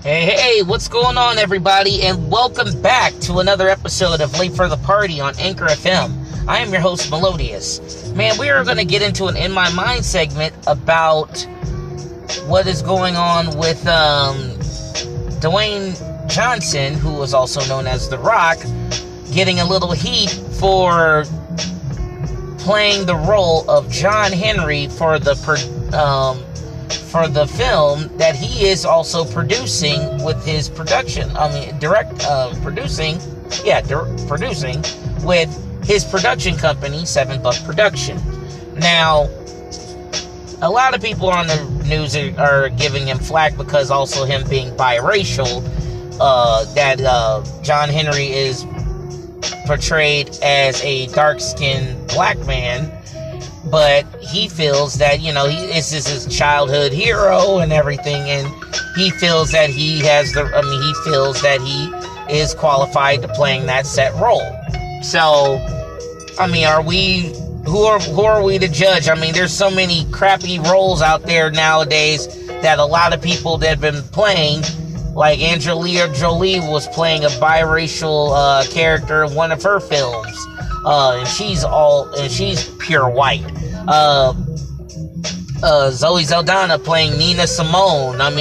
Hey, what's going on, everybody, and welcome back to another episode of Late for the Party on Anchor FM. I am your host, Melodious. Man, we are going to get into an In My Mind segment about what is going on with Dwayne Johnson, who is also known as The Rock, getting a little heat for playing the role of John Henry for the film that he is also producing with his producing with his production company, 7 Buck Production. Now, a lot of people on the news are giving him flack because also him being biracial, that John Henry is portrayed as a dark-skinned black man, but he feels that, this is his childhood hero and everything, and he feels that he is qualified to playing that set role. So, who are we to judge? There's so many crappy roles out there nowadays that a lot of people that have been playing, like Angelina Jolie was playing a biracial character in one of her films, and she's pure white. Zoe Saldana playing Nina Simone. That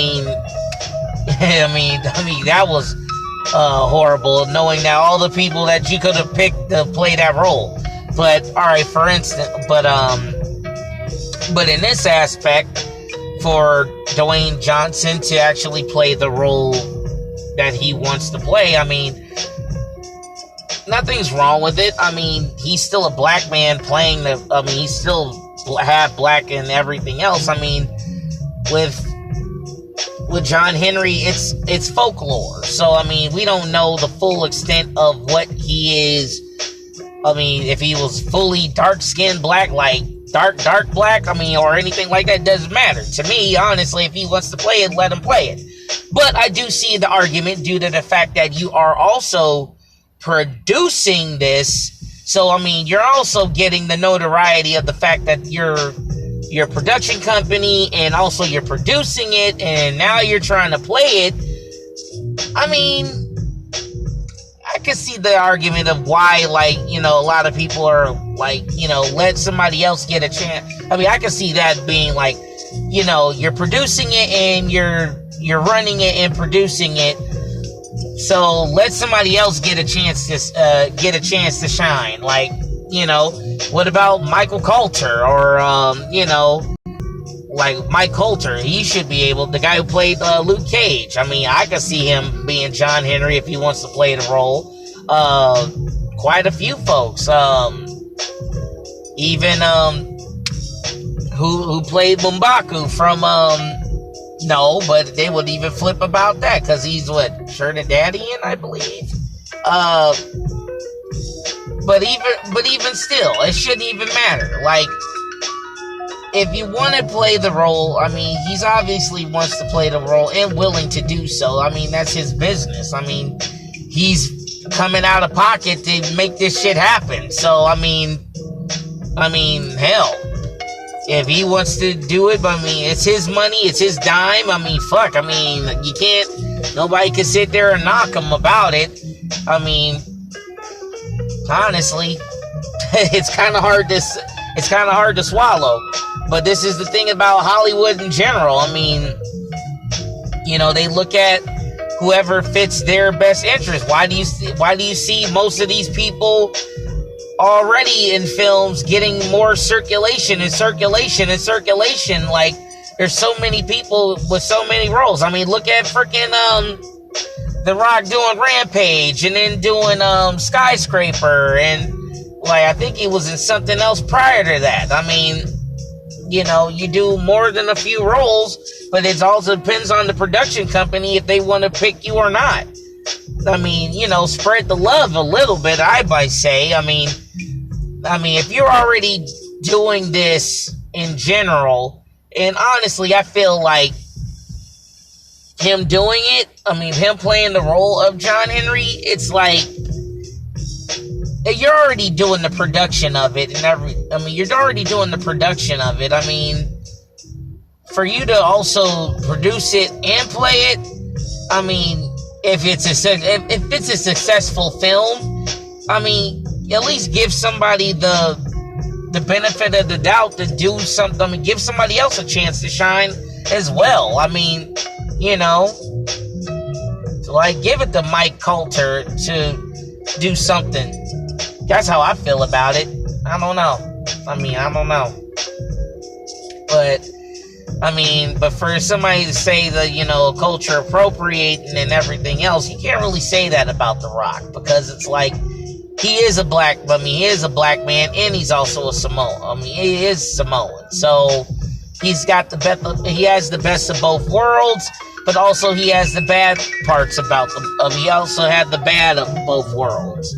was horrible, knowing that all the people that you could have picked to play that role. But alright, for instance, but in this aspect, for Dwayne Johnson to actually play the role that he wants to play, nothing's wrong with it. He's still a black man playing he's still half black and everything else. With John Henry, it's folklore. So, we don't know the full extent of what he is. If he was fully dark-skinned black, like dark black, or anything like that, doesn't matter. To me, honestly, if he wants to play it, let him play it. But I do see the argument due to the fact that you are also producing this. So, you're also getting the notoriety of the fact that your production company, and also you're producing it, and now you're trying to play it. I can see the argument of why, a lot of people are let somebody else get a chance. I can see that being you're producing it and you're running it and producing it. So let somebody else get a chance to shine. What about Michael Coulter or Mike Coulter? He should be able. The guy who played Luke Cage. I could see him being John Henry if he wants to play the role. Quite a few folks. Even who played M'Baku from No, but they would even flip about that because he's Trinidadian, I believe. But even still, it shouldn't even matter. If you want to play the role, he's obviously wants to play the role and willing to do so. That's his business. He's coming out of pocket to make this shit happen. So, hell. If he wants to do it, it's his money, it's his dime. You can't, nobody can sit there and knock him about it. Honestly, it's kind of hard to swallow. But this is the thing about Hollywood in general. They look at whoever fits their best interest. Why do you see most of these people already in films getting more circulation? There's so many people with so many roles. Look at freaking The Rock doing Rampage and then doing Skyscraper, and I think he was in something else prior to that. You do more than a few roles, but it also depends on the production company if they want to pick you or not. Spread the love a little bit, I might say. If you're already doing this in general, and honestly, I feel like him doing it, him playing the role of John Henry, it's you're already doing the production of it, and you're already doing the production of it. For you to also produce it and play it, I mean, if it's a successful film, I mean, at least give somebody the benefit of the doubt to do something. I mean, give somebody else a chance to shine as well. I mean, you know, like, give it to Mike Coulter to do something. That's how I feel about it. I don't know. But, I mean, but for somebody to say that, you know, culture appropriating and everything else, you can't really say that about The Rock, because it's like, he is a black man, and he's also a Samoan. I mean, he is Samoan. So, he's got he has the best of both worlds, but also he has the bad parts about them. He also had the bad of both worlds.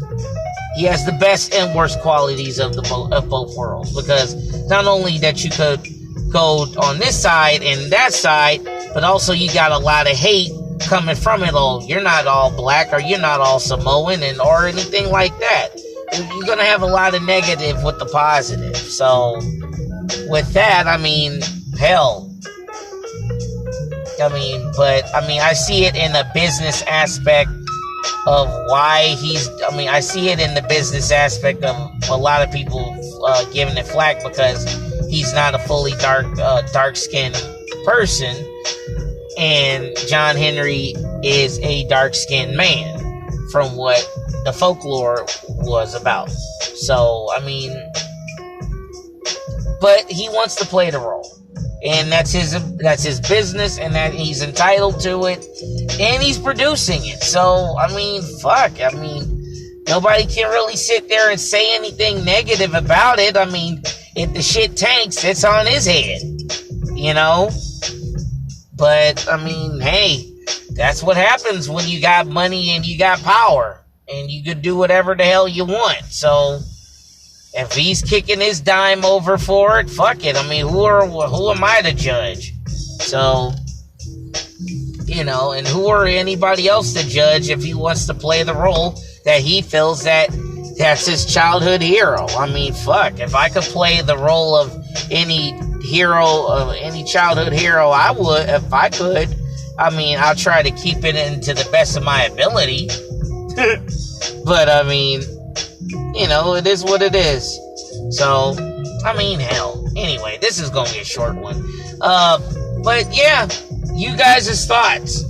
He has the best and worst qualities of both worlds, because not only that you could go on this side and that side, but also you got a lot of hate coming from it all. You're not all black, or you're not all Samoan, or anything like that. You're gonna have a lot of negative with the positive. So with that, I mean, hell. I see it in a business aspect of why I see it in the business aspect of a lot of people giving it flack because he's not a fully dark-skinned person, and John Henry is a dark-skinned man from what the folklore was about. So, I mean, but he wants to play the role. And that's his business, and that he's entitled to it, and he's producing it. So, I mean, fuck. I mean, nobody can really sit there and say anything negative about it. I mean, if the shit tanks, it's on his head, you know? But, I mean, hey, that's what happens when you got money and you got power, and you could do whatever the hell you want. So, if he's kicking his dime over for it, fuck it. I mean, who am I to judge? So, you know, and who are anybody else to judge if he wants to play the role that he feels that's his childhood hero? I mean, fuck. If I could play the role of any childhood hero, I would. If I could, I mean, I'll try to keep it into the best of my ability. But I mean, you know, it is what it is. So, I mean, hell. Anyway, this is going to be a short one. But yeah, you guys' thoughts.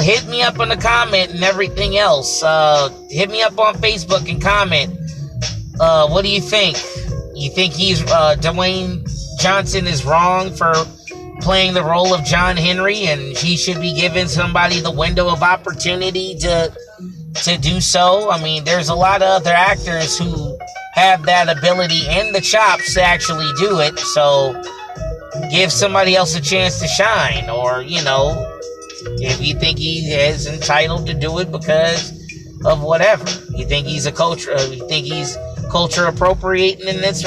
Hit me up on the comment and everything else. Hit me up on Facebook and comment. What do you think? You think Dwayne Johnson is wrong for playing the role of John Henry, and he should be giving somebody the window of opportunity to do so? I mean, there's a lot of other actors who have that ability and the chops to actually do it, so give somebody else a chance to shine. Or, you know, if you think he is entitled to do it because of whatever, you think he's culture appropriating in this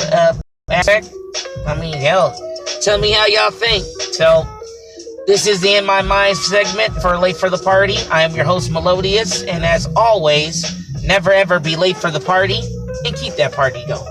aspect, I mean, hell, tell me how y'all think. So, this is the In My Mind segment for Late for the Party. I am your host, Melodious, and as always, never ever be late for the party, and keep that party going.